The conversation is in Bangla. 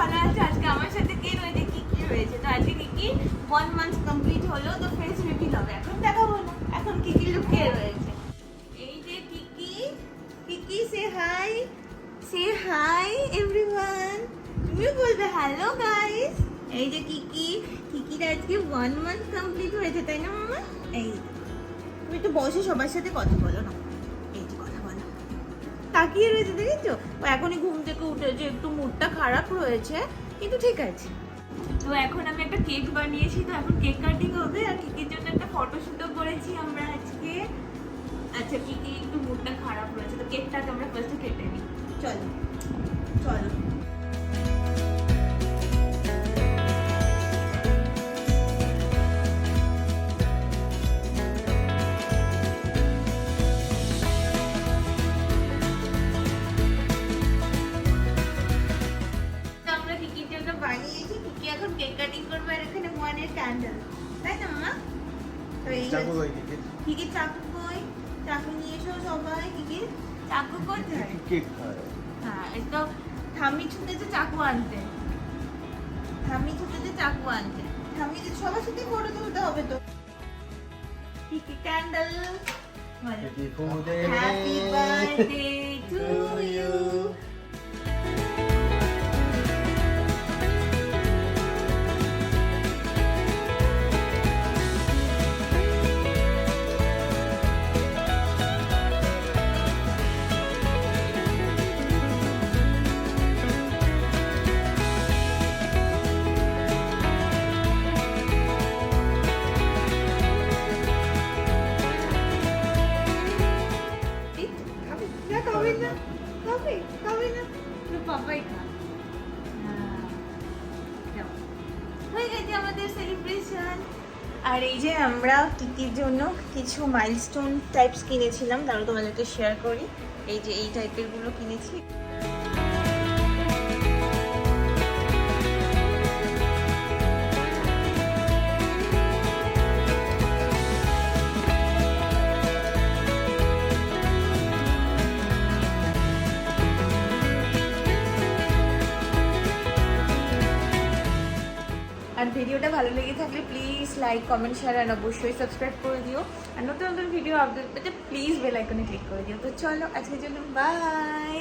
ভালো আছে। আজকে আমার সাথে কে রয়েছে, কি রয়েছে। তো আজকে কি 1 মান্থ কমপ্লিট হলো, তো ফেস রিভিল হবে। এখন দেখাবো না, এখন কি লুক কে রয়েছে। এই যে কিকি সে হাই এভরিওয়ান। তুমিও বলবে হ্যালো গাইস। এই যে কিকির আজকে 1 মান্থ কমপ্লিট হয়েছে, তাই না মামা? এই তুমি একটু বসে সবার সাথে কথা বলো না। এই যে কথা বলো। তাকিয়ে রয়েছে, দেখেছো? ও এখনই ঘুম থেকে উঠেছে, একটু মুডটা খারাপ রয়েছে, কিন্তু ঠিক আছে। তো এখন আমি একটা কেক বানিয়েছি, তো এখন কেক কাটিং হবে। আর কিকির জন্য একটা ফটোশুটও করেছি আমরা আজকে। আচ্ছা, কিকি একটু মুডটা খারাপ রয়েছে, তো কেকটাকে আমরা ফার্স্টে কেটে নিই। চলো চলো। বানিয়েছি, কিকি এখন কেক কাটিং করবে। আর এখানে ওয়ানের ক্যান্ডেল, তাই না মামা? তো এই কিকি চাকু কই? চাকু নিয়ে এসো সবাই। কিকি চাকু কোথায়? কেক খায়। হ্যাঁ, এই তো ঠাম্মি ছুটেছে চাকু আনতে। ঠাম্মি সবার সাথে ফটো তুলতে হবে তো। কিকি candle. Happy birthday to you. Papai খা। হয়ে গেছে আমাদের সেলিব্রেশন। আর এই যে আমরা কিকির জন্য কিছু মাইলস্টোন টাইপস কিনেছিলাম, তারও তোমাদেরকে শেয়ার করি। এই যে এই টাইপের গুলো কিনেছি। আর ভিডিওটা ভালো লেগে থাকলে প্লিজ লাইক, কমেন্ট, শেয়ার আর অবশ্যই সাবস্ক্রাইব করে দিও। আর নতুন নতুন ভিডিও আপডেট পেতে প্লিজ বেল আইকনে ক্লিক করে দিও। তো চলো আজকের জন্য বাই।